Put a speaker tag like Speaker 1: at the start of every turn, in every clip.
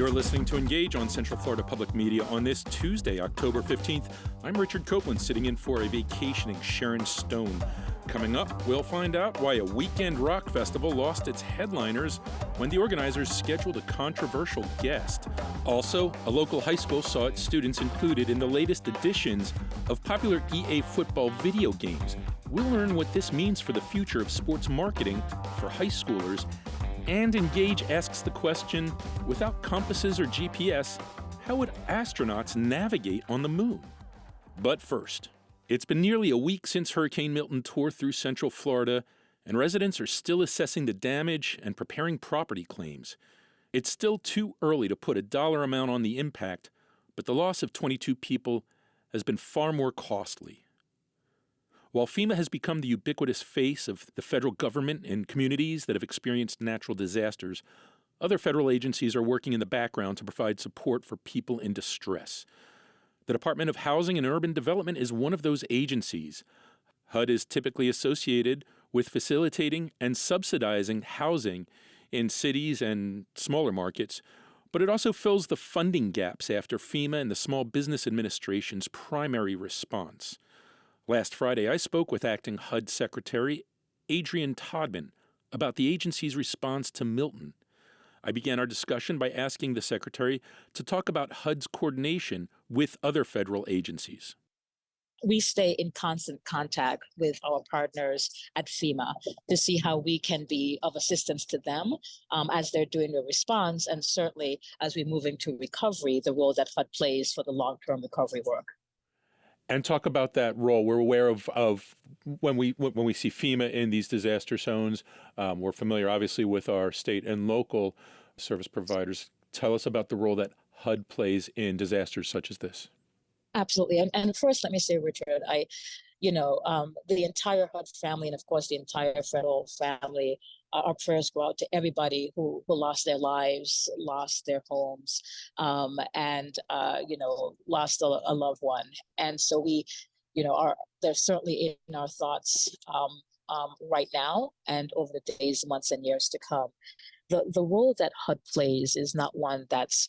Speaker 1: You're listening to Engage on Central Florida Public Media on this Tuesday, October 15th. I'm Richard Copeland, sitting in for a vacationing Sharon Stone. Coming up, we'll find out why a weekend rock festival lost its headliners when the organizers scheduled a controversial guest. Also, a local high school saw its students included in the latest editions of popular EA football video games. We'll learn what this means for the future of sports marketing for high schoolers. And Engage asks the question, without compasses or GPS, how would astronauts navigate on the moon? But first, it's been nearly a week since Hurricane Milton tore through Central Florida, and residents are still assessing the damage and preparing property claims. It's still too early to put a dollar amount on the impact, but the loss of 22 people has been far more costly. While FEMA has become the ubiquitous face of the federal government in communities that have experienced natural disasters, other federal agencies are working in the background to provide support for people in distress. The Department of Housing and Urban Development is one of those agencies. HUD is typically associated with facilitating and subsidizing housing in cities and smaller markets, but it also fills the funding gaps after FEMA and the Small Business Administration's primary response. Last Friday, I spoke with Acting HUD Secretary Adrianne Todman about the agency's response to Milton. I began our discussion by asking the Secretary to talk about HUD's coordination with other federal agencies.
Speaker 2: We stay in constant contact with our partners at FEMA to see how we can be of assistance to them as they're doing the response, and certainly as we move into recovery, the role that HUD plays for the long-term recovery work.
Speaker 1: And talk about that role. We're aware of when we see FEMA in these disaster zones. We're familiar, obviously, with our state and local service providers. Tell us about the role that HUD plays in disasters such as this.
Speaker 2: Absolutely. And first, let me say, Richard, the entire HUD family and, of course, the entire federal family, our prayers go out to everybody who lost their lives, lost their homes, and lost a loved one. And so they're certainly in our thoughts right now and over the days, months, and years to come. The role that HUD plays is not one that's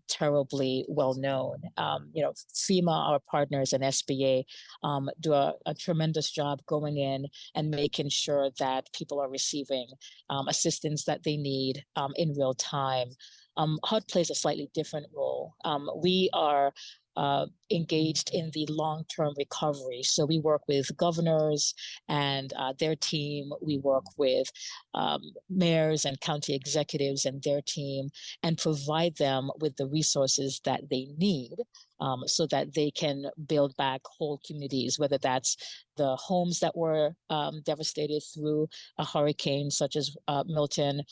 Speaker 2: terribly well known. FEMA, our partners, and SBA do a tremendous job going in and making sure that people are receiving assistance that they need in real time. HUD plays a slightly different role. We are engaged in the long-term recovery. So we work with governors and their team. We work with mayors and county executives and their team and provide them with the resources that they need so that they can build back whole communities, whether that's the homes that were devastated through a hurricane such as Milton,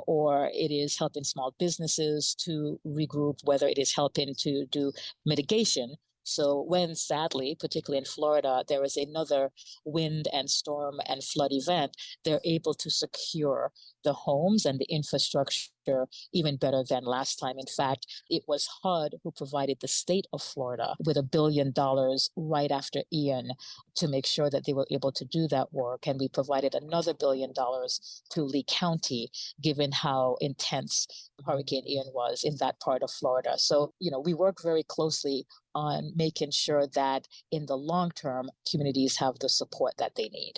Speaker 2: or it is helping small businesses to regroup, whether it is helping to do mitigation. So when, sadly, particularly in Florida, there is another wind and storm and flood event, they're able to secure the homes and the infrastructure even better than last time. In fact, it was HUD who provided the state of Florida with $1 billion right after Ian to make sure that they were able to do that work. And we provided another $1 billion to Lee County, given how intense Hurricane Ian was in that part of Florida. So, we work very closely on making sure that in the long term, communities have the support that they need.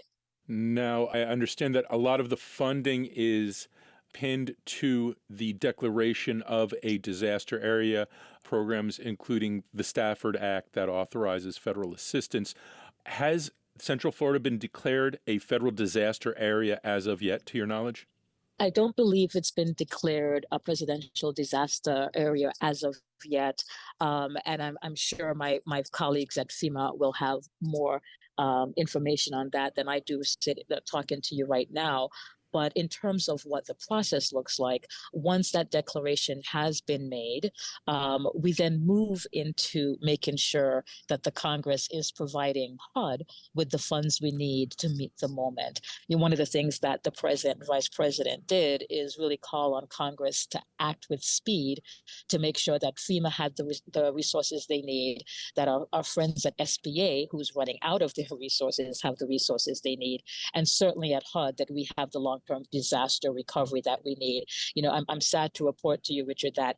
Speaker 1: Now, I understand that a lot of the funding is pinned to the declaration of a disaster area, programs including the Stafford Act that authorizes federal assistance. Has Central Florida been declared a federal disaster area as of yet, to your knowledge?
Speaker 2: I don't believe it's been declared a presidential disaster area as of yet. And I'm sure my colleagues at FEMA will have more information on that than I do talking to you right now. But in terms of what the process looks like, once that declaration has been made, we then move into making sure that the Congress is providing HUD with the funds we need to meet the moment. One of the things that the president and vice president did is really call on Congress to act with speed to make sure that FEMA had the resources they need, that our friends at SBA, who's running out of their resources, have the resources they need, and certainly at HUD that we have the long long-term disaster recovery that we need. I'm sad to report to you, Richard, that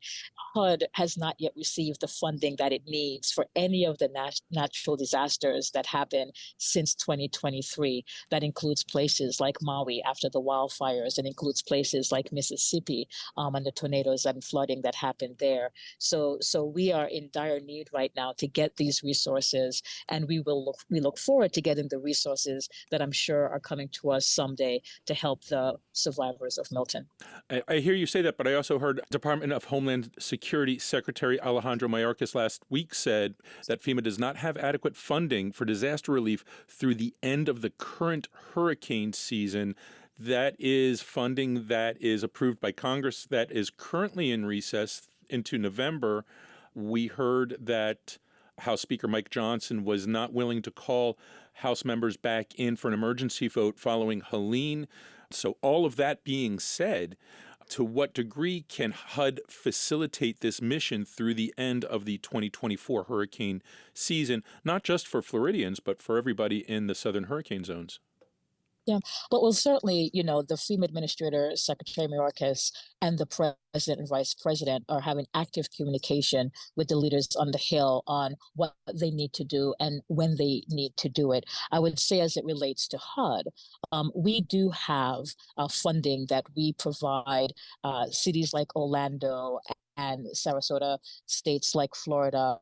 Speaker 2: HUD has not yet received the funding that it needs for any of the natural disasters that happened since 2023. That includes places like Maui after the wildfires, and includes places like Mississippi and the tornadoes and flooding that happened there. So we are in dire need right now to get these resources, and we look forward to getting the resources that I'm sure are coming to us someday to help the survivors of Milton.
Speaker 1: I hear you say that, but I also heard Department of Homeland Security Secretary Alejandro Mayorkas last week said that FEMA does not have adequate funding for disaster relief through the end of the current hurricane season. That is funding that is approved by Congress that is currently in recess into November. We heard that House Speaker Mike Johnson was not willing to call House members back in for an emergency vote following Helene. So all of that being said, to what degree can HUD facilitate this mission through the end of the 2024 hurricane season, not just for Floridians, but for everybody in the southern hurricane zones?
Speaker 2: Yeah, well, certainly, the FEMA Administrator, Secretary Mayorkas, and the President and Vice President are having active communication with the leaders on the Hill on what they need to do and when they need to do it. I would say, as it relates to HUD, we do have funding that we provide cities like Orlando and Sarasota, states like Florida,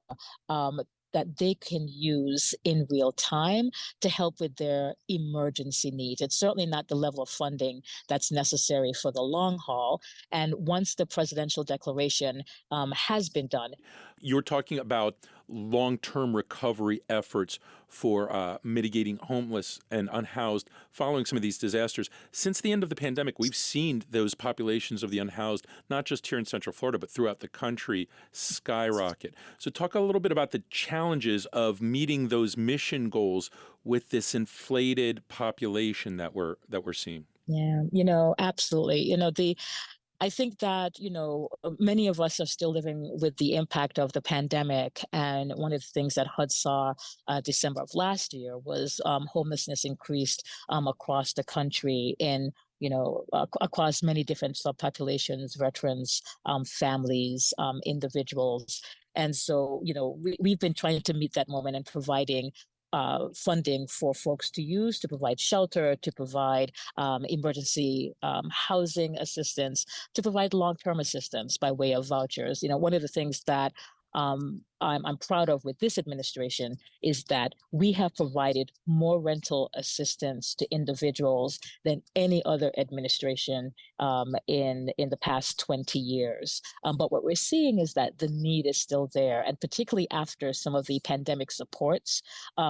Speaker 2: um, that they can use in real time to help with their emergency needs. It's certainly not the level of funding that's necessary for the long haul. And once the presidential declaration has been done.
Speaker 1: You're talking about long-term recovery efforts for mitigating homeless and unhoused following some of these disasters. Since the end of the pandemic, we've seen those populations of the unhoused, not just here in Central Florida, but throughout the country, skyrocket. So talk a little bit about the challenges of meeting those mission goals with this inflated population that we're seeing.
Speaker 2: Yeah, absolutely. I think that, many of us are still living with the impact of the pandemic. And one of the things that HUD saw December of last year was homelessness increased across the country in, across many different subpopulations, veterans, families, individuals. And so, we've been trying to meet that moment and providing funding for folks to use, to provide shelter, to provide emergency housing assistance, to provide long-term assistance by way of vouchers. One of the things that I'm proud of with this administration is that we have provided more rental assistance to individuals than any other administration in the past 20 years. But what we're seeing is that the need is still there, and particularly after some of the pandemic supports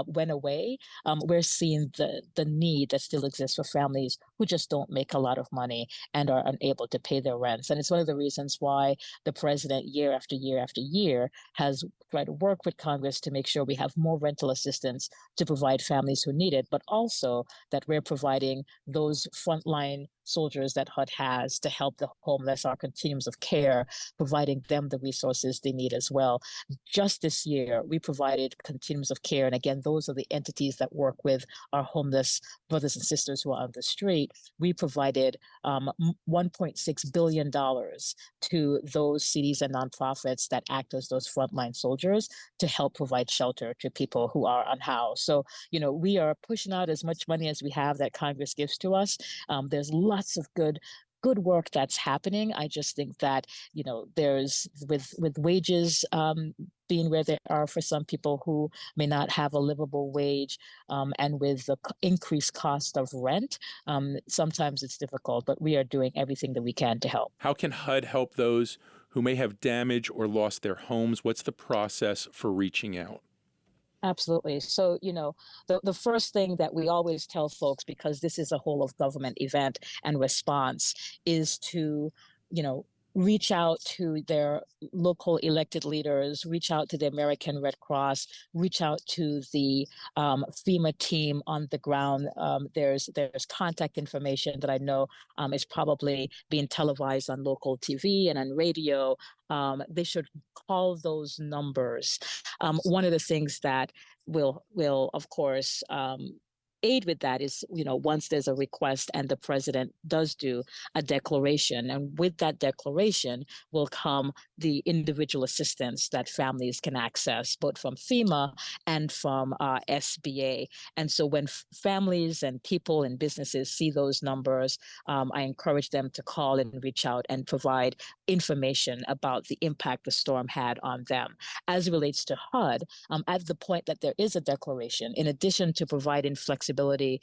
Speaker 2: went away, we're seeing the need that still exists for families who just don't make a lot of money and are unable to pay their rents. And it's one of the reasons why the president, year after year after year, has tried to work with Congress to make sure we have more rental assistance to provide families who need it, but also that we're providing those frontline soldiers that HUD has to help the homeless, our continuums of care, providing them the resources they need as well. Just this year, we provided continuums of care. And again, those are the entities that work with our homeless brothers and sisters who are on the street. We provided $1.6 billion to those cities and nonprofits that act as those frontline soldiers to help provide shelter to people who are unhoused. So, we are pushing out as much money as we have that Congress gives to us. There's lots of good work that's happening. I just think that, there's with wages being where they are for some people who may not have a livable wage, and with the increased cost of rent, sometimes it's difficult, but we are doing everything that we can to help.
Speaker 1: How can HUD help those who may have damaged or lost their homes? What's the process for reaching out?
Speaker 2: Absolutely. So, the first thing that we always tell folks, because this is a whole of government event and response, is to, reach out to their local elected leaders, reach out to the American Red Cross, reach out to the FEMA team on the ground. There's contact information that I know is probably being televised on local TV and on radio. They should call those numbers. One of the things that will of course aid with that is, once there's a request and the president does do a declaration, and with that declaration will come the individual assistance that families can access, both from FEMA and from SBA. And so when families and people and businesses see those numbers, I encourage them to call and reach out and provide information about the impact the storm had on them. As it relates to HUD, at the point that there is a declaration, in addition to providing flexibility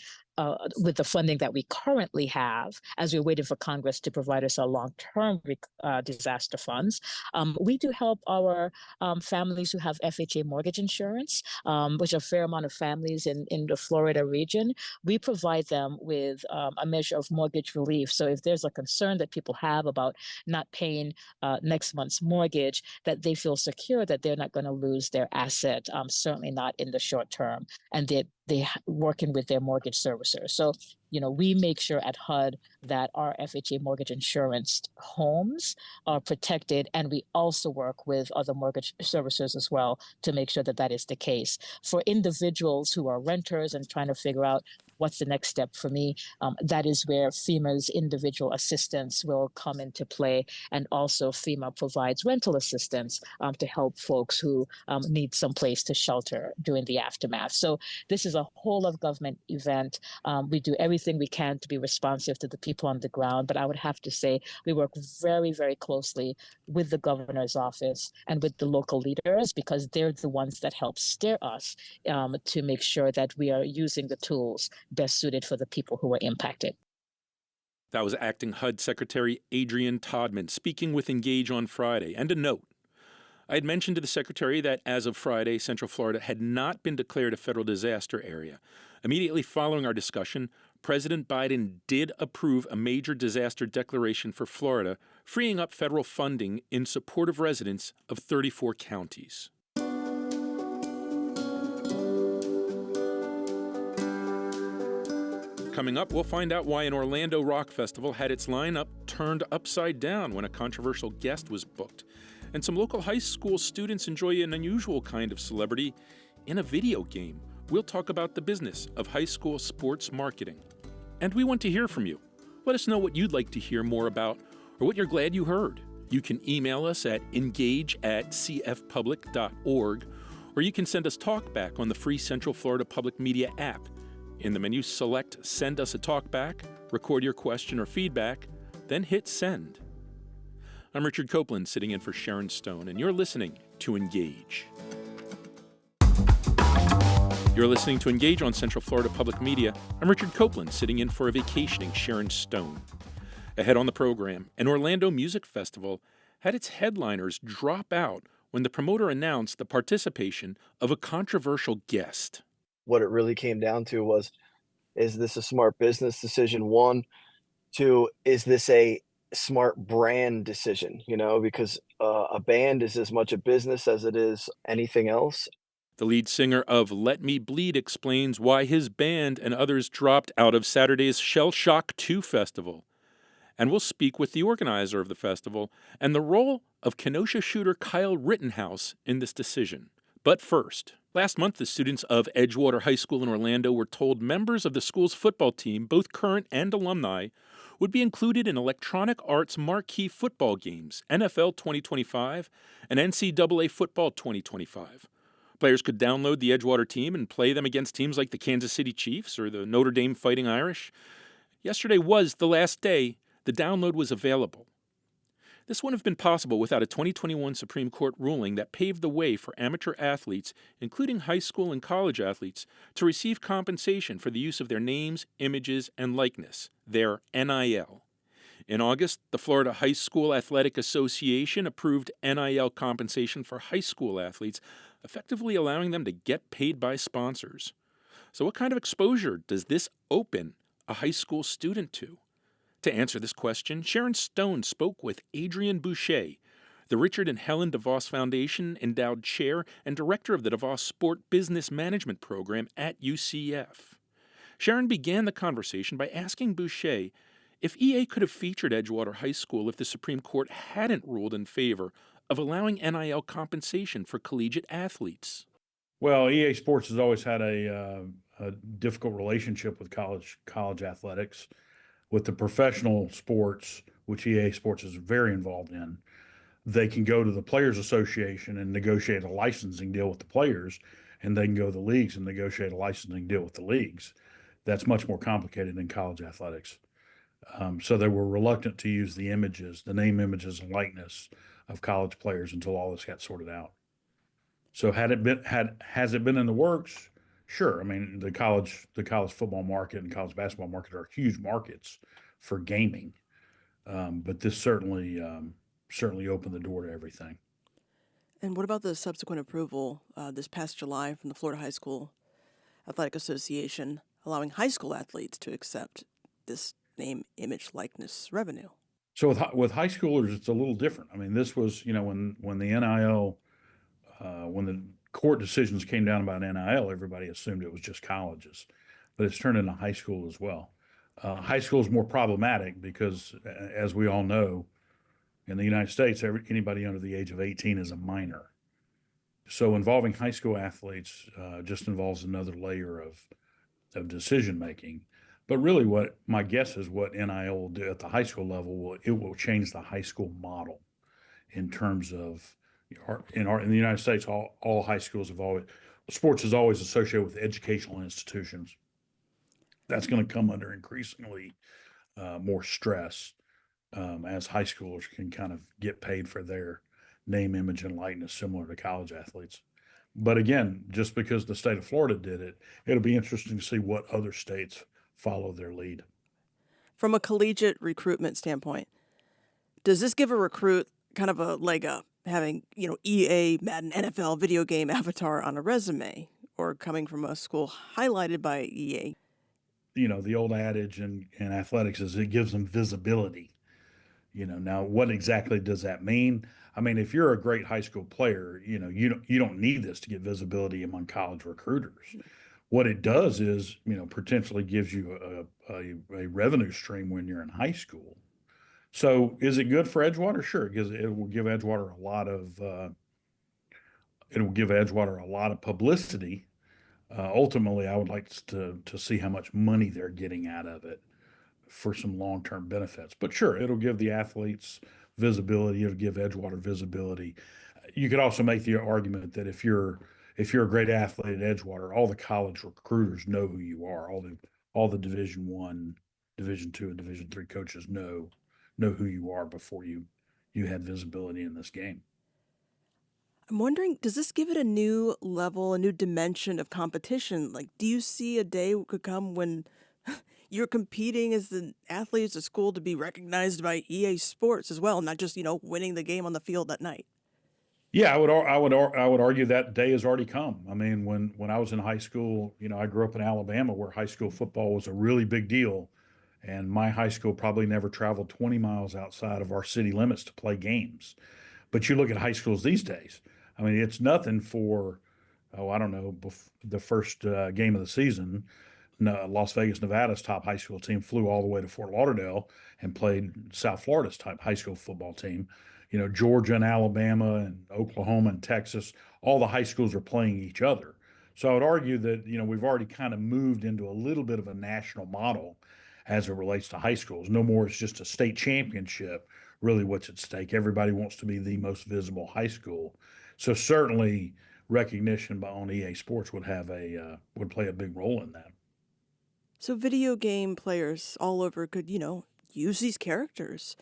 Speaker 2: with the funding that we currently have, as we're waiting for Congress to provide us our long-term disaster funds, we do help our families who have FHA mortgage insurance, which are a fair amount of families in the Florida region. We provide them with a measure of mortgage relief. So if there's a concern that people have about not paying next month's mortgage, that they feel secure that they're not going to lose their asset, certainly not in the short term, and they working with their mortgage servicer. So, we make sure at HUD that our FHA mortgage insurance homes are protected, and we also work with other mortgage servicers as well to make sure that that is the case. For individuals who are renters and trying to figure out what's the next step for me, that is where FEMA's individual assistance will come into play, and also FEMA provides rental assistance to help folks who need some place to shelter during the aftermath. So this is a whole of government event. We do everything we can to be responsive to the people on the ground, but I would have to say we work very, very closely with the governor's office and with the local leaders, because they're the ones that help steer us to make sure that we are using the tools best suited for the people who are impacted.
Speaker 1: That was Acting HUD Secretary Adrianne Todman speaking with Engage on Friday. And a note, I had mentioned to the Secretary that as of Friday, Central Florida had not been declared a federal disaster area. Immediately following our discussion, President Biden did approve a major disaster declaration for Florida, freeing up federal funding in support of residents of 34 counties. Coming up, we'll find out why an Orlando rock festival had its lineup turned upside down when a controversial guest was booked. And some local high school students enjoy an unusual kind of celebrity in a video game. We'll talk about the business of high school sports marketing. And we want to hear from you. Let us know what you'd like to hear more about or what you're glad you heard. You can email us at engage@cfpublic.org, or you can send us talkback on the free Central Florida Public Media app. In the menu, select Send Us a Talkback, record your question or feedback, then hit Send. I'm Richard Copeland, sitting in for Sharon Stone, and you're listening to Engage. You're listening to Engage on Central Florida Public Media. I'm Richard Copeland, sitting in for a vacationing Sharon Stone. Ahead on the program, an Orlando music festival had its headliners drop out when the promoter announced the participation of a controversial guest.
Speaker 3: What it really came down to was, is this a smart business decision? One, two, is this a smart brand decision? Because a band is as much a business as it is anything else.
Speaker 1: The lead singer of Let Me Bleed explains why his band and others dropped out of Saturday's Shell Shock 2 festival. And we'll speak with the organizer of the festival and the role of Kenosha shooter Kyle Rittenhouse in this decision. But first, last month the students of Edgewater High School in Orlando were told members of the school's football team, both current and alumni, would be included in Electronic Arts marquee football games, NFL 2025 and NCAA Football 2025. Players could download the Edgewater team and play them against teams like the Kansas City Chiefs or the Notre Dame Fighting Irish. Yesterday was the last day the download was available. This wouldn't have been possible without a 2021 Supreme Court ruling that paved the way for amateur athletes, including high school and college athletes, to receive compensation for the use of their names, images, and likeness, their NIL. In August, the Florida High School Athletic Association approved NIL compensation for high school athletes, effectively allowing them to get paid by sponsors. So what kind of exposure does this open a high school student to? To answer this question, Sharon Stone spoke with Adrienne Boucher, the Richard and Helen DeVos Foundation endowed chair and director of the DeVos Sport Business Management Program at UCF. Sharon began the conversation by asking Boucher if EA could have featured Edgewater High School if the Supreme Court hadn't ruled in favor of allowing NIL compensation for collegiate athletes.
Speaker 4: Well, EA Sports has always had a a difficult relationship with college athletics. With the professional sports, which EA Sports is very involved in, they can go to the Players Association and negotiate a licensing deal with the players, and they can go to the leagues and negotiate a licensing deal with the leagues. That's much more complicated than college athletics. So they were reluctant to use the images, the name, images, and likeness of college players until all this got sorted out. So has it been in the works? Sure. I mean, the college football market and college basketball market are huge markets for gaming, but this certainly opened the door to everything.
Speaker 5: And what about the subsequent approval this past July from the Florida High School Athletic Association, allowing high school athletes to accept this name, image, likeness revenue?
Speaker 4: So with high schoolers, it's a little different. I mean, this was, when the NIL, when the court decisions came down about NIL, everybody assumed it was just colleges, but it's turned into high school as well. High school is more problematic because, as we all know, in the United States, anybody under the age of 18 is a minor. So involving high school athletes just involves another layer of decision making. But really, what my guess is what NIL will do at the high school level, it will change the high school model in terms of in the United States, all high schools have always sports is always associated with educational institutions. That's going to come under increasingly more stress as high schoolers can kind of get paid for their name, image, and likeness, similar to college athletes. But again, just because the state of Florida did it, it'll be interesting to see what other states follow their lead.
Speaker 5: From a collegiate recruitment standpoint, does this give a recruit kind of a leg up, having, EA, Madden, NFL, video game avatar on a resume, or coming from a school highlighted by EA?
Speaker 4: The old adage in athletics is it gives them visibility. Now what exactly does that mean? I mean, if you're a great high school player, you don't need this to get visibility among college recruiters. What it does is, potentially gives you a revenue stream when you're in high school. So is it good for Edgewater? Sure, because it will give Edgewater a lot of publicity. Ultimately, I would like to see how much money they're getting out of it for some long-term benefits. But sure, it'll give the athletes visibility. It'll give Edgewater visibility. You could also make the argument that if you're a great athlete at Edgewater, all the college recruiters know who you are. All the Division I, Division II, and Division III coaches know who you are before you had visibility in this game.
Speaker 5: I'm wondering, does this give it a new level, a new dimension of competition? Like, do you see a day could come when you're competing as an athlete at a school to be recognized by EA Sports as well, not just, winning the game on the field that night?
Speaker 4: Yeah, I would argue that day has already come. I mean, when I was in high school, I grew up in Alabama where high school football was a really big deal, and my high school probably never traveled 20 miles outside of our city limits to play games. But you look at high schools these days. I mean, it's nothing for, I don't know, the first game of the season. Las Vegas, Nevada's top high school team flew all the way to Fort Lauderdale and played South Florida's top high school football team. Georgia and Alabama and Oklahoma and Texas, all the high schools are playing each other. So I would argue that, we've already kind of moved into a little bit of a national model as it relates to high schools. No more it's just a state championship, really what's at stake. Everybody wants to be the most visible high school. So certainly recognition on EA Sports would play a big role in that.
Speaker 5: So video game players all over could, use these characters.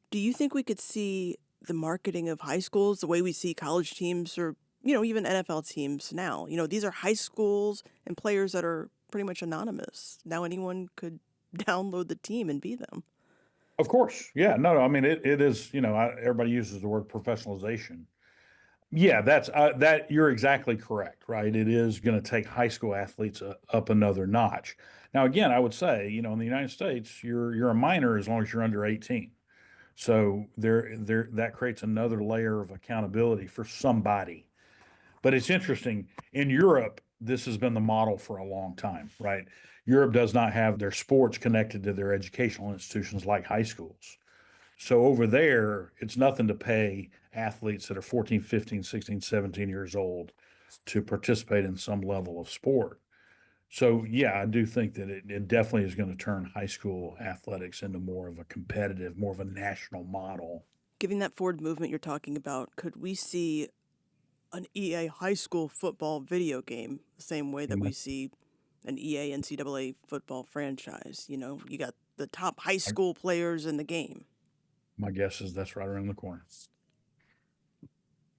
Speaker 5: Do you think we could see the marketing of high schools the way we see college teams or, even NFL teams now? These are high schools and players that are pretty much anonymous. Now anyone could download the team and be them.
Speaker 4: Of course. Yeah. No, I mean, it is, everybody uses the word professionalization. Yeah, that you're exactly correct, right? It is going to take high school athletes up another notch. Now, again, I would say, in the United States, you're a minor as long as you're under 18. So that creates another layer of accountability for somebody. But it's interesting. In Europe, this has been the model for a long time, right? Europe does not have their sports connected to their educational institutions like high schools. So over there, it's nothing to pay athletes that are 14, 15, 16, 17 years old to participate in some level of sport. So yeah, I do think that it definitely is going to turn high school athletics into more of a competitive, more of a national model.
Speaker 5: Given that forward movement you're talking about, could we see an EA high school football video game the same way that
Speaker 4: And
Speaker 5: we see an EA NCAA football franchise? You know, you got the top high school players in the game.
Speaker 4: my guess is that's right around the corner.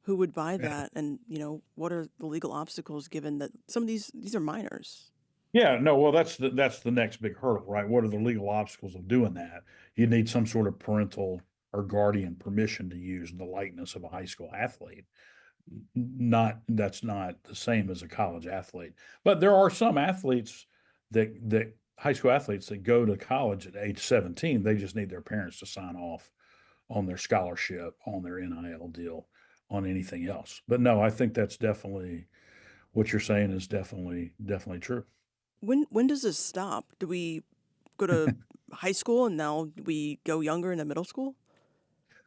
Speaker 5: Who would buy
Speaker 4: Yeah.
Speaker 5: that? And, you know, what are the legal obstacles given that some of these are minors?
Speaker 4: Yeah, no, well, that's the next big hurdle, right? What are the legal obstacles of doing that? You need some sort of parental or guardian permission to use the likeness of a high school athlete. That's not the same as a college athlete, but there are some athletes that high school athletes that go to college at age 17. They just need their parents to sign off on their scholarship, on their NIL deal, on anything else. But no, I think that's definitely what you're saying is definitely true.
Speaker 5: When does this stop? Do we go to high school and now we go younger into middle school?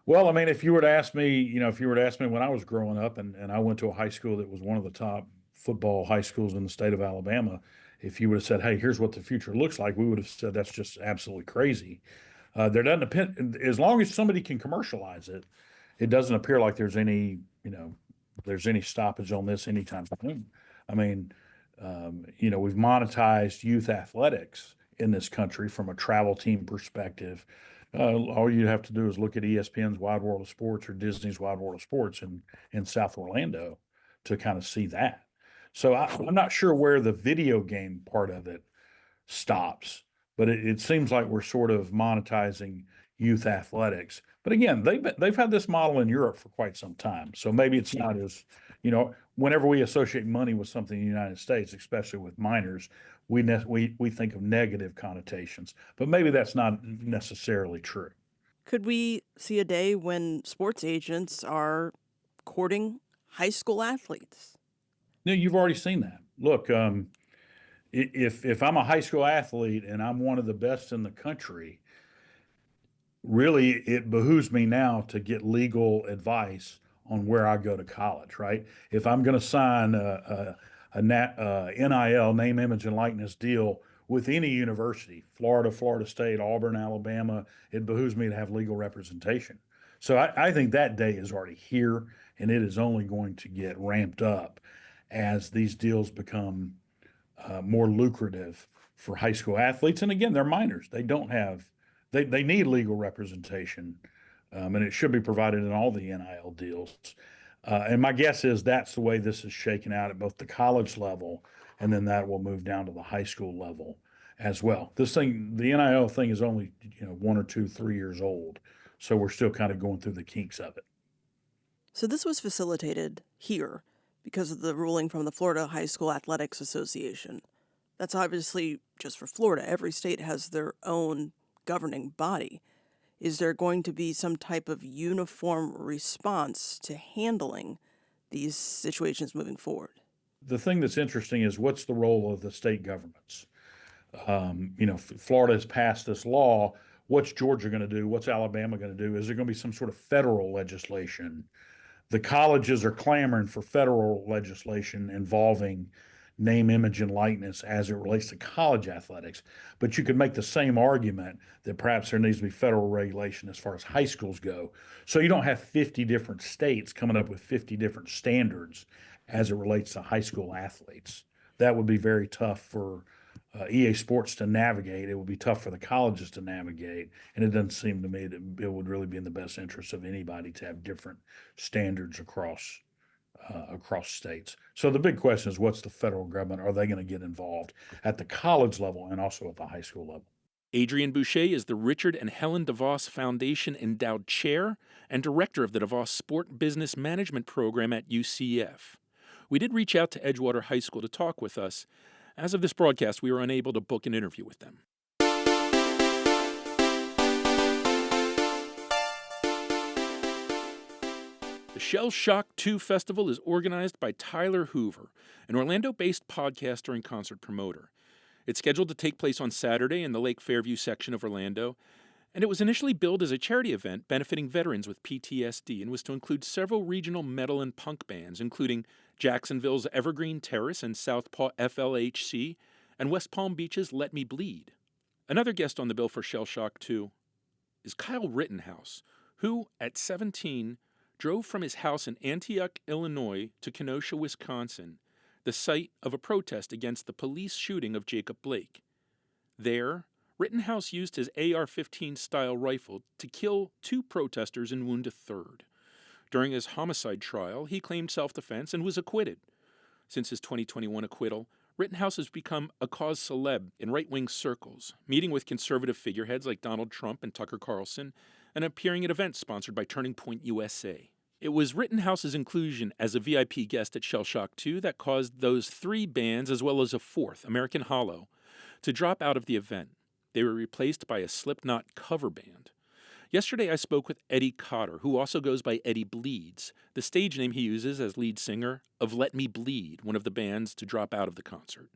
Speaker 4: Well, I mean, if you were to ask me, if you were to ask me when I was growing up and I went to a high school that was one of the top football high schools in the state of Alabama, if you would have said, hey, here's what the future looks like, we would have said that's just absolutely crazy. There doesn't depend, as long as somebody can commercialize it, it doesn't appear like there's any stoppage on this anytime soon. I mean, we've monetized youth athletics in this country from a travel team perspective. All you have to do is look at ESPN's Wide World of Sports or Disney's Wide World of Sports in South Orlando to kind of see that. So I'm not sure where the video game part of it stops, but it seems like we're sort of monetizing youth athletics. But again, they've had this model in Europe for quite some time, so maybe it's not as whenever we associate money with something in the United States, especially with minors, we think of negative connotations, but maybe that's not necessarily true.
Speaker 5: Could we see a day when sports agents are courting high school athletes?
Speaker 4: No, you've already seen that. Look, if I'm a high school athlete and I'm one of the best in the country, really it behooves me now to get legal advice on where I go to college, right? If I'm going to sign a NIL, name, image, and likeness deal with any university, Florida, Florida State, Auburn, Alabama, it behooves me to have legal representation. So I think that day is already here, and it is only going to get ramped up as these deals become more lucrative for high school athletes. And again, they're minors. They need legal representation, and it should be provided in all the NIL deals. And my guess is that's the way this is shaken out at both the college level, and then that will move down to the high school level as well. The NIL thing is only 1 or 2, 3 years old, so we're still kind of going through the kinks of it.
Speaker 5: So this was facilitated here because of the ruling from the Florida High School Athletics Association. That's obviously just for Florida. Every state has their own governing body. Is there going to be some type of uniform response to handling these situations moving forward?
Speaker 4: The thing that's interesting is what's the role of the state governments? Florida has passed this law. What's Georgia going to do? What's Alabama going to do? Is there going to be some sort of federal legislation? The colleges are clamoring for federal legislation involving name, image, and likeness as it relates to college athletics. But you could make the same argument that perhaps there needs to be federal regulation as far as high schools go. So you don't have 50 different states coming up with 50 different standards as it relates to high school athletes. That would be very tough for EA Sports to navigate. It would be tough for the colleges to navigate, and it doesn't seem to me that it would really be in the best interest of anybody to have different standards across states. So the big question is, what's the federal government? Are they going to get involved at the college level and also at the high school level?
Speaker 1: Adrianne Boucher is the Richard and Helen DeVos Foundation Endowed Chair and Director of the DeVos Sport Business Management Program at UCF. We did reach out to Edgewater High School to talk with us. As of this broadcast, we were unable to book an interview with them. The Shell Shock 2 Festival is organized by Tyler Hoover, an Orlando-based podcaster and concert promoter. It's scheduled to take place on Saturday in the Lake Fairview section of Orlando, and it was initially billed as a charity event benefiting veterans with PTSD and was to include several regional metal and punk bands, including Jacksonville's Evergreen Terrace and Southpaw FLHC, and West Palm Beach's Let Me Bleed. Another guest on the bill for Shell Shock 2 is Kyle Rittenhouse, who, at 17, drove from his house in Antioch, Illinois to Kenosha, Wisconsin, the site of a protest against the police shooting of Jacob Blake. There, Rittenhouse used his AR-15 style rifle to kill 2 protesters and wound a third. During his homicide trial, he claimed self-defense and was acquitted. Since his 2021 acquittal, Rittenhouse has become a cause celeb in right-wing circles, meeting with conservative figureheads like Donald Trump and Tucker Carlson, and appearing at events sponsored by Turning Point USA. It was Rittenhouse's inclusion as a VIP guest at Shell Shock 2 that caused those 3 bands, as well as a 4th, American Hollow, to drop out of the event. They were replaced by a Slipknot cover band. Yesterday I spoke with Eddie Cotter, who also goes by Eddie Bleeds, the stage name he uses as lead singer of Let Me Bleed, one of the bands to drop out of the concert.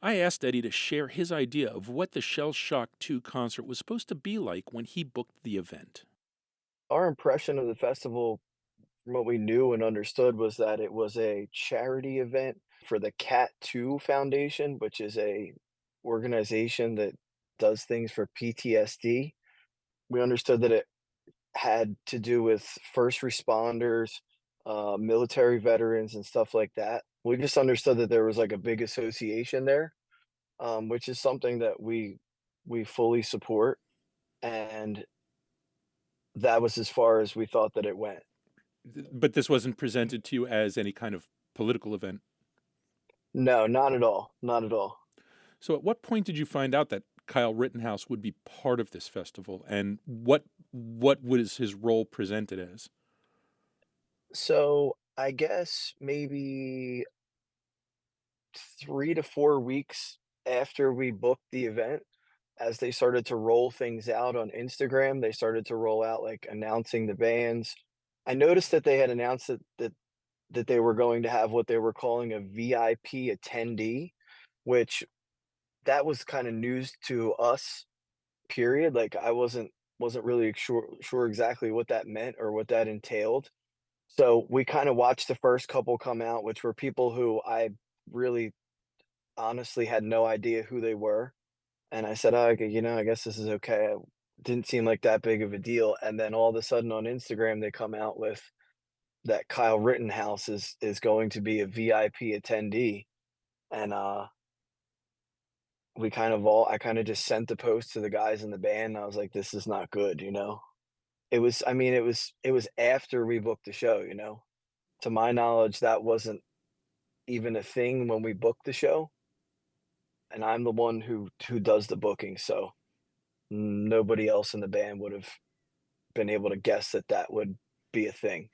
Speaker 1: I asked Eddie to share his idea of what the Shell Shock 2 concert was supposed to be like when he booked the event.
Speaker 3: Our impression of the festival, from what we knew and understood, was that it was a charity event for the Cat 2 Foundation, which is a organization that does things for PTSD. We understood that it had to do with first responders, military veterans, and stuff like that. We just understood that there was like a big association there, which is something that we fully support, and that was as far as we thought that it went.
Speaker 1: But this wasn't presented to you as any kind of political event.
Speaker 3: No, not at all, not at all.
Speaker 1: So at what point did you find out that Kyle Rittenhouse would be part of this festival, and what was his role presented as?
Speaker 3: So I guess maybe 3 to 4 weeks after we booked the event, as they started to roll things out on Instagram, they started to roll out, like, announcing the bands. I noticed that they had announced that they were going to have what they were calling a VIP attendee, which that was kinda news to us, period. Like, I wasn't really sure exactly what that meant or what that entailed. So, we kinda watched the first couple come out, which were people who I really honestly had no idea who they were. And I said, "Oh, okay, I guess this is okay." It didn't seem like that big of a deal, and then all of a sudden on Instagram, they come out with that Kyle Rittenhouse is going to be a VIP attendee, and, I kinda just sent the post to the guys in the band, and I was like, "This is not good," you know? It was after we booked the show, you know? To my knowledge, that wasn't even a thing when we booked the show, and I'm the one who does the booking, so nobody else in the band would've been able to guess that that would be a thing.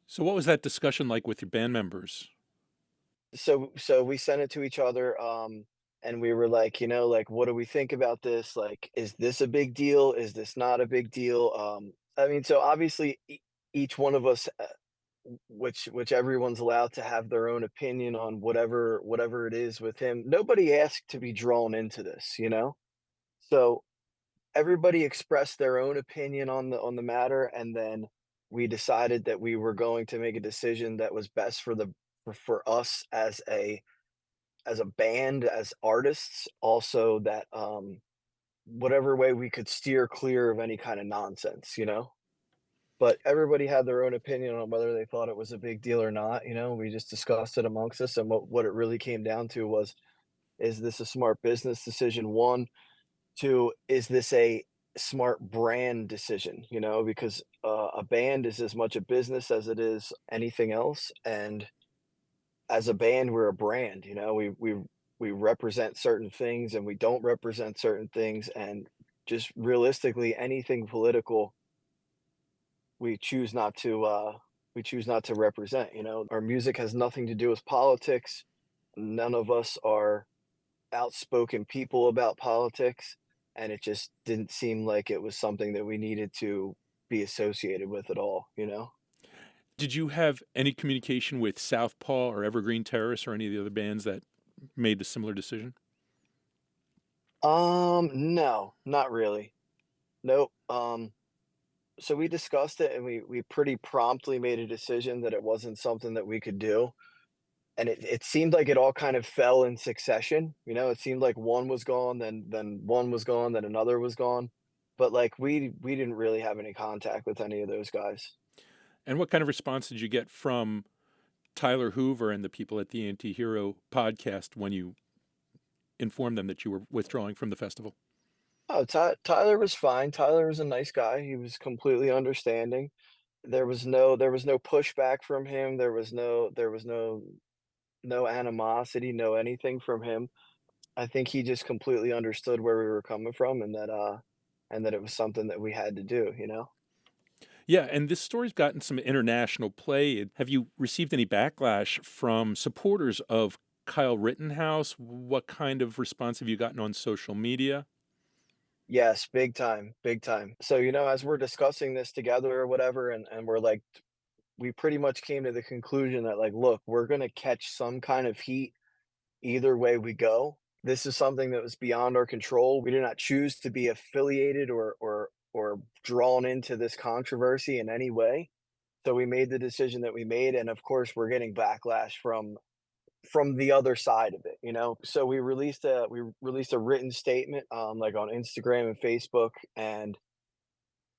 Speaker 1: So what was that discussion like with your band members?
Speaker 3: So we sent it to each other, and we were like, like, "What do we think about this? Like, is this a big deal? Is this not a big deal?" I mean, so obviously each one of us, which everyone's allowed to have their own opinion on whatever it is with him. Nobody asked to be drawn into this, you know? So everybody expressed their own opinion on the matter, and then we decided that we were going to make a decision that was best for us as a band, as artists, also that whatever way we could steer clear of any kind of nonsense, you know? But everybody had their own opinion on whether they thought it was a big deal or not, you know? We just discussed it amongst us, and what it really came down to was, is this a smart business decision? 1, 2, is this a smart brand decision, you know? Because, a band is as much a business as it is anything else, and as a band, we're a brand, you know? We represent certain things, and we don't represent certain things, and just realistically, anything political, we choose not to, we choose not to represent, you know? Our music has nothing to do with politics. None of us are outspoken people about politics, and it just didn't seem like it was something that we needed to be associated with at all, you know?
Speaker 1: Did you have any communication with Southpaw or Evergreen Terrace or any of the other bands that made a similar decision?
Speaker 3: No, not really. Nope. So we discussed it, and we pretty promptly made a decision that it wasn't something that we could do. and it seemed like it all kind of fell in succession. It seemed like one was gone, then one was gone, then another was gone. But like we didn't really have any contact with any of those guys.
Speaker 1: And what kind of response did you get from Tyler Hoover and the people at the Anti-Hero podcast when you informed them that you were withdrawing from the festival?
Speaker 3: Oh, Tyler was fine. Tyler was a nice guy. He was completely understanding. There was no pushback from him. There was no animosity, no anything from him. I think he just completely understood where we were coming from, and that it was something that we had to do.
Speaker 1: Yeah, and this story's gotten some international play. Have you received any backlash from supporters of Kyle Rittenhouse? What kind of response have you gotten on social media?
Speaker 3: Yes, big time, big time. So, as we're discussing this together or whatever, and we're like, we pretty much came to the conclusion that, like, look, we're gonna catch some kind of heat either way we go. This is something that was beyond our control. We did not choose to be affiliated or drawn into this controversy in any way. So we made the decision that we made, and of course, we're getting backlash from the other side of it. So we released a written statement, like on Instagram and Facebook, and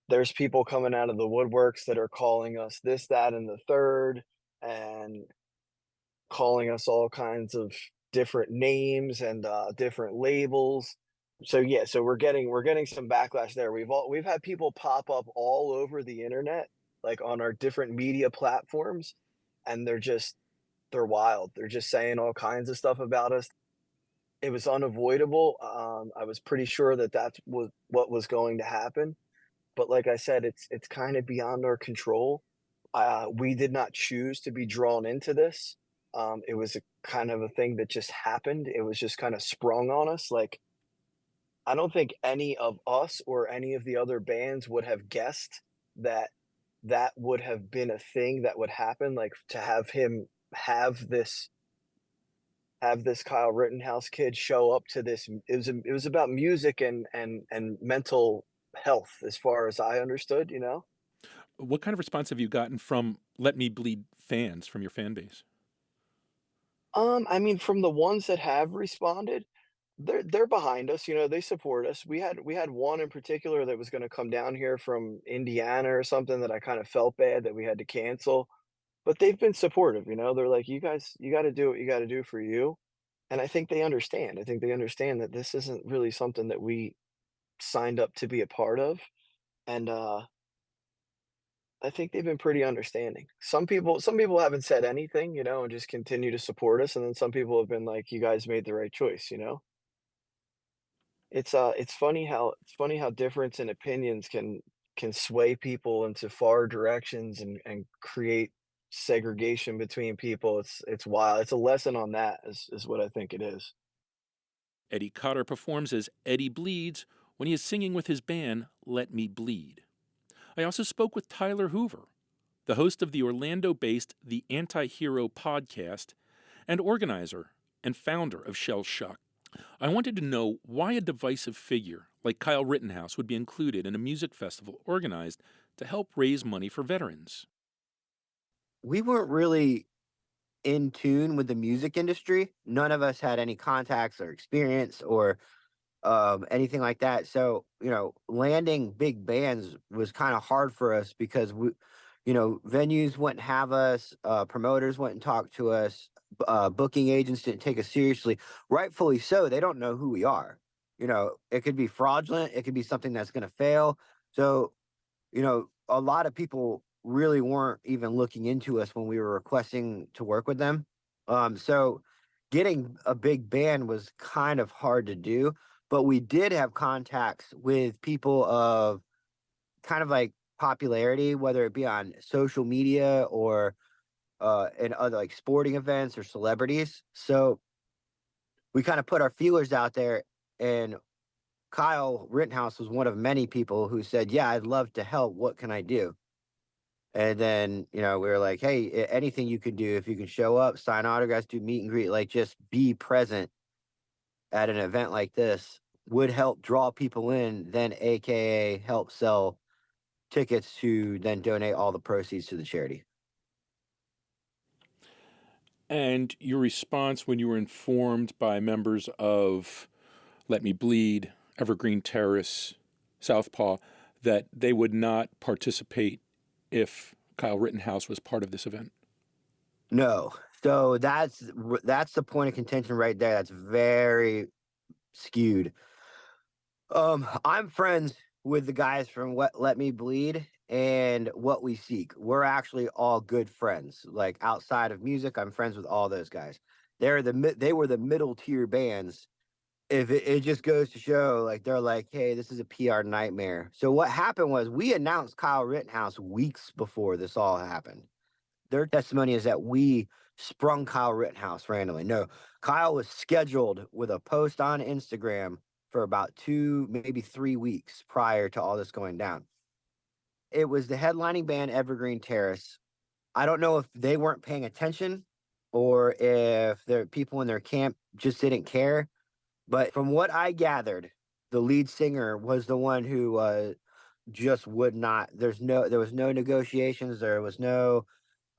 Speaker 3: there's people coming out of the woodworks that are calling us this, that, and the third, and calling us all kinds of different names and different labels. So yeah, so we're getting some backlash there. We've had people pop up all over the internet, like on our different media platforms, and they're wild. They're just saying all kinds of stuff about us. It was unavoidable. I was pretty sure that that's what was going to happen. But like I said, it's kind of beyond our control. We did not choose to be drawn into this. It was a kind of a thing that just happened. It was just kind of sprung on us. Like, I don't think any of us or any of the other bands would have guessed that that would have been a thing that would happen. Like, to have him have this Kyle Rittenhouse kid show up to this. It was about music and mental health, as far as I understood.
Speaker 1: What kind of response have you gotten from Let Me Bleed fans, from your fan base?
Speaker 3: I mean, from the ones that have responded, they're behind us. They support us. We had one in particular that was going to come down here from Indiana or something, that I kind of felt bad that we had to cancel, but they've been supportive. They're like, you guys, you got to do what you got to do for you. And I think they understand. I think they understand that this isn't really something that we signed up to be a part of. And I think they've been pretty understanding. Some people haven't said anything, and just continue to support us. And then some people have been like, you guys made the right choice. It's funny how difference in opinions can sway people into far directions and create segregation between people. It's wild. It's a lesson on that, is what I think it is.
Speaker 1: Eddie Cotter performs as Eddie Bleeds when he is singing with his band Let Me Bleed. I also spoke with Tyler Hoover, the host of the Orlando-based The Anti-Hero podcast and organizer and founder of Shell Shock. I wanted to know why a divisive figure like Kyle Rittenhouse would be included in a music festival organized to help raise money for veterans.
Speaker 6: We weren't really in tune with the music industry. None of us had any contacts or experience or anything like that. So, landing big bands was kind of hard for us because venues wouldn't have us, promoters wouldn't talk to us, booking agents didn't take us seriously. Rightfully so. They don't know who we are. It could be fraudulent. It could be something that's going to fail. So, a lot of people really weren't even looking into us when we were requesting to work with them. So getting a big band was kind of hard to do, but we did have contacts with people of kind of like popularity, whether it be on social media or in other like sporting events or celebrities. So we kind of put our feelers out there, and Kyle Rittenhouse was one of many people who said, "Yeah, I'd love to help. What can I do?" And then, we were like, "Hey, anything you can do, if you can show up, sign autographs, do meet and greet, like just be present at an event like this would help draw people in, then AKA help sell tickets to then donate all the proceeds to the charity."
Speaker 1: And your response when you were informed by members of Let Me Bleed, Evergreen Terrace, Southpaw, that they would not participate if Kyle Rittenhouse was part of this event?
Speaker 6: No. So that's the point of contention right there. That's very skewed. I'm friends with the guys from What Let Me Bleed and What We Seek. We're actually all good friends. Like outside of music, I'm friends with all those guys. They were the middle tier bands. If it just goes to show, like they're like, hey, this is a PR nightmare. So what happened was we announced Kyle Rittenhouse weeks before this all happened. Their testimony is that we sprung Kyle Rittenhouse randomly. No, Kyle was scheduled with a post on Instagram for about 2, maybe 3 weeks prior to all this going down. It was the headlining band Evergreen Terrace. I don't know if they weren't paying attention or if the people in their camp just didn't care. But from what I gathered, the lead singer was the one who just would not. There was no negotiations. There was no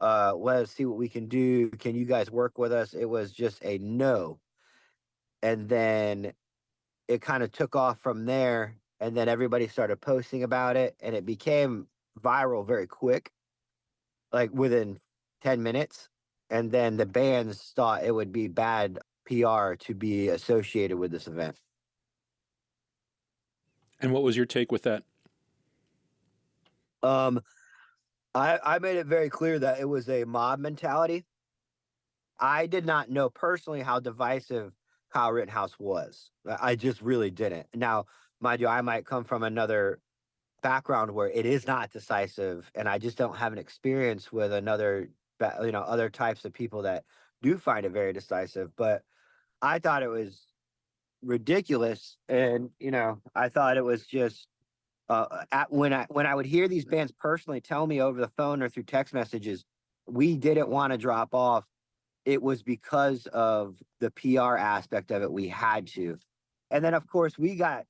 Speaker 6: let's see what we can do. Can you guys work with us? It was just a no. And then it kind of took off from there. And then everybody started posting about it. And it became viral very quick, like within 10 minutes. And then the bands thought it would be bad PR to be associated with this event.
Speaker 1: And what was your take with that?
Speaker 6: I made it very clear that it was a mob mentality. I did not know personally how divisive Kyle Rittenhouse was. I just really didn't. Now, mind you, I might come from another background where it is not decisive, and I just don't have an experience with other types of people that do find it very decisive. But I thought it was ridiculous, and I thought it was just when I would hear these bands personally tell me over the phone or through text messages, we didn't want to drop off. It was because of the PR aspect of it. We had to. And then, of course, we got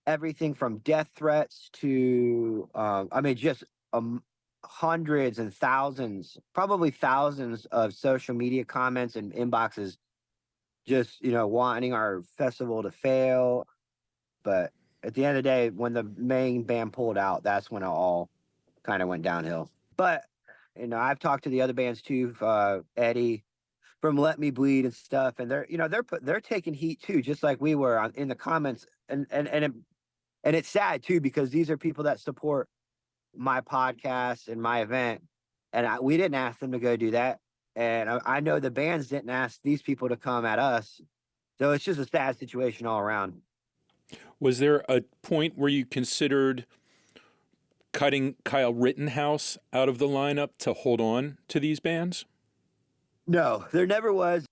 Speaker 6: everything from death threats to, just hundreds and thousands, probably thousands of social media comments and inboxes just, wanting our festival to fail. But at the end of the day, when the main band pulled out, that's when it all kind of went downhill. But, I've talked to the other bands too, Eddie from Let Me Bleed and stuff, and they're taking heat too, just like we were in the comments, and it's sad too because these are people that support my podcast and my event, and we didn't ask them to go do that, and I know the bands didn't ask these people to come at us, so it's just a sad situation all around.
Speaker 1: Was there a point where you considered cutting Kyle Rittenhouse out of the lineup to hold on to these bands?
Speaker 6: No, there never was.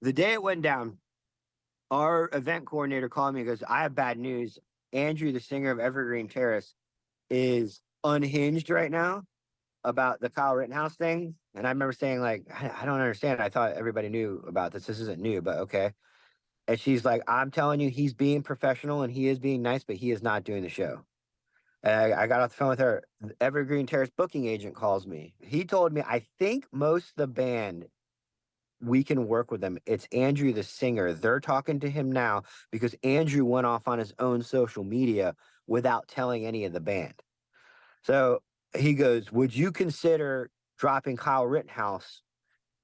Speaker 6: The day it went down, our event coordinator called me and goes, I have bad news. Andrew, the singer of Evergreen Terrace, is unhinged right now about the Kyle Rittenhouse thing. And I remember saying, like, I don't understand. I thought everybody knew about this. This isn't new, but okay. And she's like, I'm telling you, he's being professional and he is being nice, but he is not doing the show. And I got off the phone with her. Evergreen Terrace booking agent calls me. He told me, I think most of the band, we can work with them. It's Andrew, the singer. They're talking to him now because Andrew went off on his own social media without telling any of the band. So he goes, would you consider dropping Kyle Rittenhouse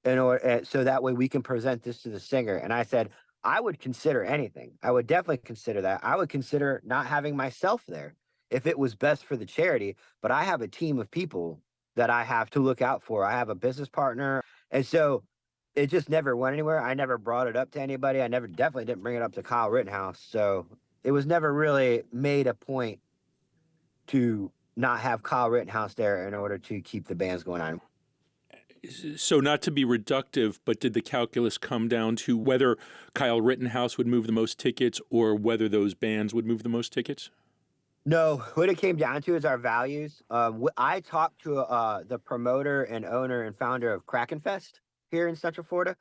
Speaker 6: so that way we can present this to the singer? And I said, I would consider anything. I would definitely consider that. I would consider not having myself there if it was best for the charity. But I have a team of people that I have to look out for. I have a business partner. And so it just never went anywhere. I never brought it up to anybody. I definitely didn't bring it up to Kyle Rittenhouse. So it was never really made a point to not have Kyle Rittenhouse there in order to keep the bands going on.
Speaker 1: So, not to be reductive, but did the calculus come down to whether Kyle Rittenhouse would move the most tickets or whether those bands would move the most tickets?
Speaker 6: No, what it came down to is our values. I talked to the promoter and owner and founder of Kraken Fest here in Central Florida,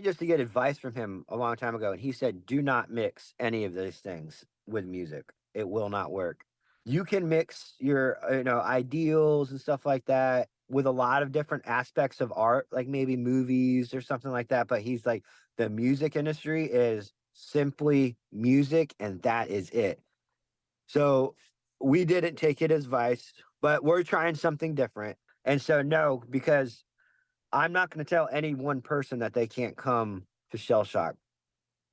Speaker 6: just to get advice from him a long time ago. And he said, do not mix any of those things with music. It will not work. You can mix your ideals and stuff like that with a lot of different aspects of art, like maybe movies or something like that. But he's like, the music industry is simply music and that is it. So we didn't take it as advice, but we're trying something different. And so, no, because I'm not going to tell any one person that they can't come to Shell Shock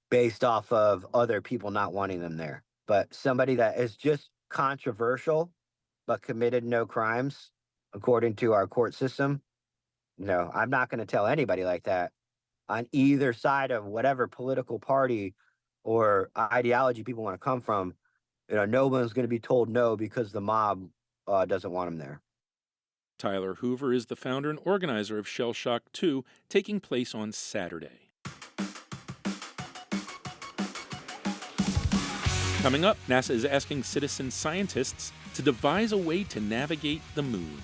Speaker 6: based off of other people not wanting them there. But somebody that is just controversial but committed no crimes, according to our court system, no, I'm not going to tell anybody like that on either side of whatever political party or ideology people want to come from. No one's going to be told no because the mob doesn't want them there.
Speaker 1: Tyler Hoover is the founder and organizer of Shell Shock 2, taking place on Saturday. Coming up, NASA is asking citizen scientists to devise a way to navigate the moon.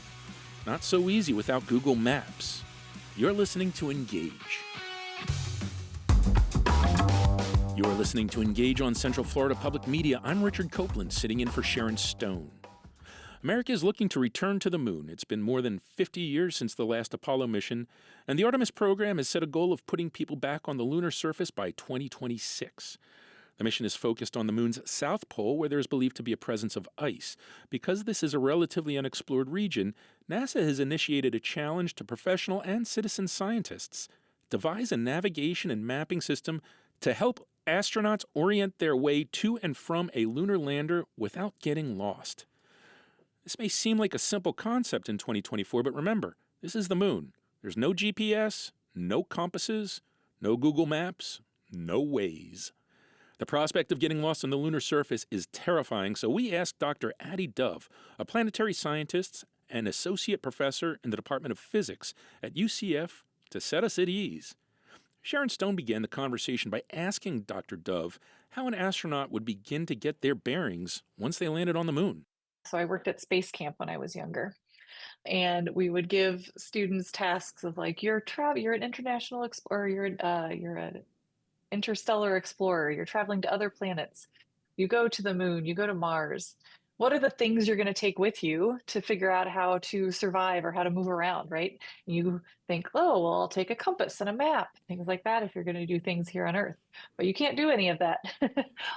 Speaker 1: Not so easy without Google Maps. You're listening to Engage. You're listening to Engage on Central Florida Public Media. I'm Richard Copeland, sitting in for Sharon Stone. America is looking to return to the moon. It's been more than 50 years since the last Apollo mission, and the Artemis program has set a goal of putting people back on the lunar surface by 2026. The mission is focused on the moon's south pole, where there is believed to be a presence of ice. Because this is a relatively unexplored region, NASA has initiated a challenge to professional and citizen scientists: devise a navigation and mapping system to help astronauts orient their way to and from a lunar lander without getting lost. This may seem like a simple concept in 2024, but remember, this is the moon. There's no GPS, no compasses, no Google Maps, no Waze. The prospect of getting lost on the lunar surface is terrifying, so we asked Dr. Addie Dove, a planetary scientist and associate professor in the Department of Physics at UCF, to set us at ease. Sharon Stone began the conversation by asking Dr. Dove how an astronaut would begin to get their bearings once they landed on the moon.
Speaker 7: So I worked at space camp when I was younger, and we would give students tasks of like, you're an international explorer, you're an interstellar explorer, you're traveling to other planets, you go to the moon, you go to Mars. What are the things you're going to take with you to figure out how to survive or how to move around, right? You think, oh, well, I'll take a compass and a map, things like that if you're going to do things here on Earth. But you can't do any of that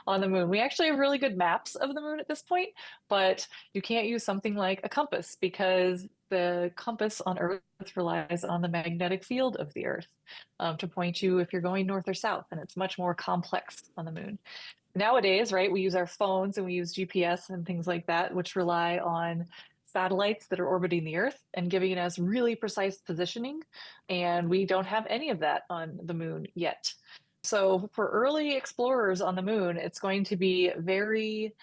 Speaker 7: on the moon. We actually have really good maps of the moon at this point, but you can't use something like a compass because the compass on Earth relies on the magnetic field of the Earth to point you if you're going north or south, and it's much more complex on the moon. Nowadays, right, we use our phones and we use GPS and things like that, which rely on satellites that are orbiting the Earth and giving us really precise positioning. And we don't have any of that on the moon yet. So for early explorers on the moon, it's going to be very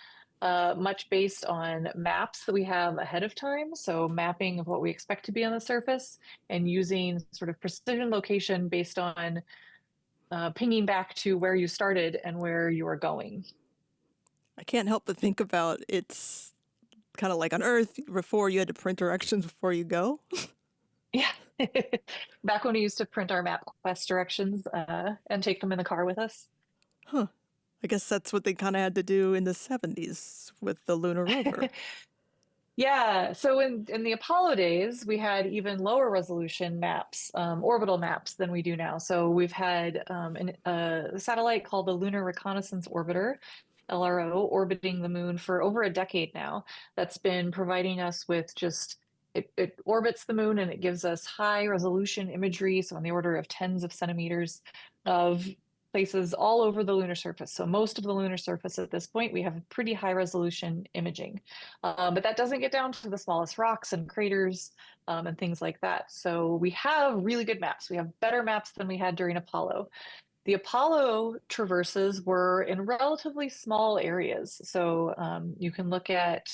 Speaker 7: much based on maps that we have ahead of time. So mapping of what we expect to be on the surface and using sort of precision location based on pinging back to where you started and where you are going.
Speaker 5: I can't help but think about it's kind of like on Earth before you had to print directions before you go.
Speaker 7: Yeah. Back when we used to print our MapQuest directions and take them in the car with us.
Speaker 5: Huh. I guess that's what they kind of had to do in the 70s with the lunar rover.
Speaker 7: Yeah, so in the Apollo days, we had even lower resolution maps, orbital maps than we do now. So we've had a satellite called the Lunar Reconnaissance Orbiter, LRO, orbiting the moon for over a decade now. That's been providing us with it orbits the moon and it gives us high resolution imagery, so on the order of tens of centimeters of places all over the lunar surface. So most of the lunar surface at this point, we have pretty high resolution imaging. But that doesn't get down to the smallest rocks and craters and things like that. So we have really good maps. We have better maps than we had during Apollo. The Apollo traverses were in relatively small areas. So you can look at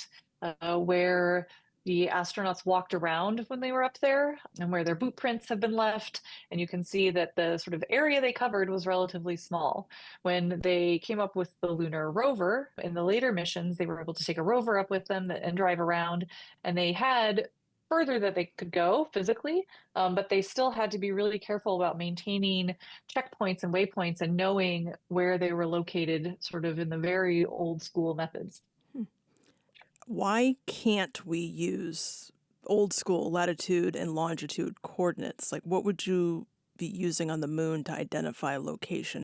Speaker 7: where the astronauts walked around when they were up there and where their boot prints have been left. And you can see that the sort of area they covered was relatively small. When they came up with the lunar rover in the later missions, they were able to take a rover up with them and drive around. And they had further that they could go physically, but they still had to be really careful about maintaining checkpoints and waypoints and knowing where they were located sort of in the very old school methods.
Speaker 5: Why can't we use old school latitude and longitude coordinates, like what would you be using on the moon to identify location?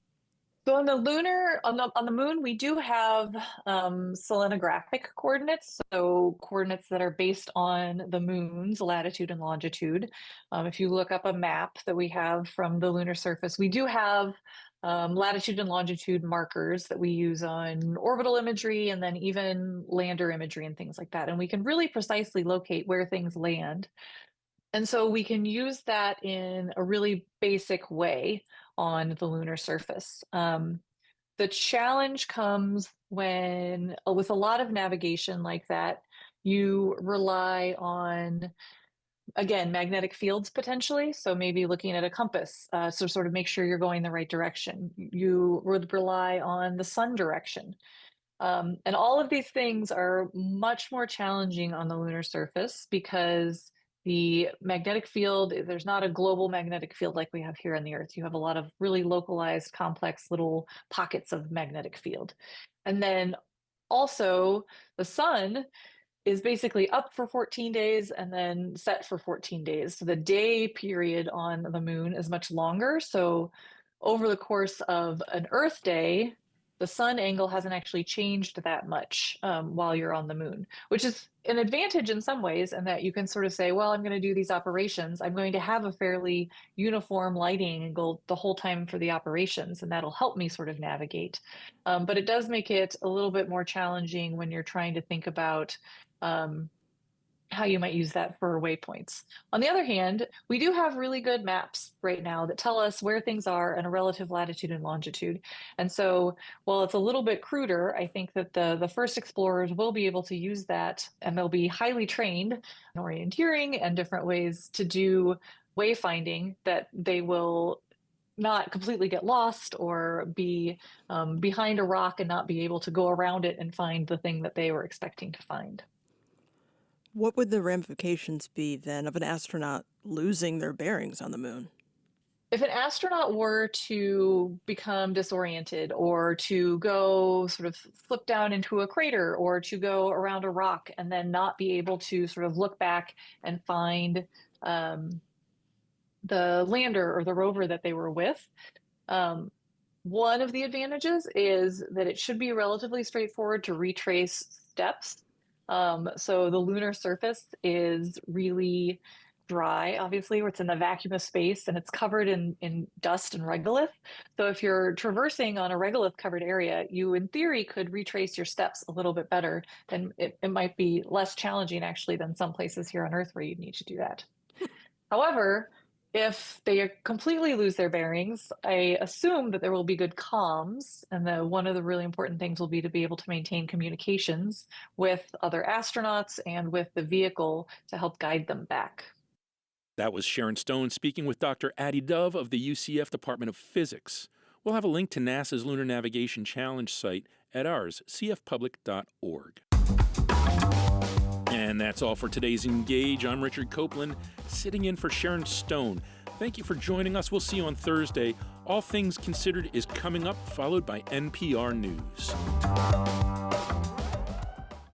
Speaker 7: So on the moon, we do have selenographic coordinates, so coordinates that are based on the moon's latitude and longitude. If you look up a map that we have from the lunar surface, we do have latitude and longitude markers that we use on orbital imagery and then even lander imagery and things like that. And we can really precisely locate where things land. And so we can use that in a really basic way on the lunar surface. The challenge comes when, with a lot of navigation like that, you rely on, again, magnetic fields potentially. So maybe looking at a compass, so sort of make sure you're going the right direction. You would rely on the sun direction. And all of these things are much more challenging on the lunar surface because the magnetic field, there's not a global magnetic field like we have here on the Earth. You have a lot of really localized, complex little pockets of magnetic field. And then also the sun is basically up for 14 days and then set for 14 days. So the day period on the moon is much longer. So over the course of an Earth day, the sun angle hasn't actually changed that much while you're on the moon, which is an advantage in some ways, in that you can sort of say, well, I'm going to do these operations. I'm going to have a fairly uniform lighting angle the whole time for the operations, and that'll help me sort of navigate. But it does make it a little bit more challenging when you're trying to think about how you might use that for waypoints. On the other hand, we do have really good maps right now that tell us where things are in a relative latitude and longitude. And so while it's a little bit cruder, I think that the first explorers will be able to use that, and they'll be highly trained in orienteering and different ways to do wayfinding, that they will not completely get lost or be behind a rock and not be able to go around it and find the thing that they were expecting to find.
Speaker 5: What would the ramifications be then of an astronaut losing their bearings on the moon?
Speaker 7: If an astronaut were to become disoriented, or to go sort of slip down into a crater, or to go around a rock and then not be able to sort of look back and find the lander or the rover that they were with, one of the advantages is that it should be relatively straightforward to retrace steps. So the lunar surface is really dry, obviously, where it's in the vacuum of space and it's covered in dust and regolith. So if you're traversing on a regolith covered area, you in theory could retrace your steps a little bit better. Then it might be less challenging actually than some places here on Earth where you'd need to do that. However, if they completely lose their bearings, I assume that there will be good comms, and that one of the really important things will be to be able to maintain communications with other astronauts and with the vehicle to help guide them back.
Speaker 1: That was Sharon Stone speaking with Dr. Addie Dove of the UCF Department of Physics. We'll have a link to NASA's Lunar Navigation Challenge site at ours, cfpublic.org. And that's all for today's Engage. I'm Richard Copeland, sitting in for Sharon Stone. Thank you for joining us. We'll see you on Thursday. All Things Considered is coming up, followed by NPR News.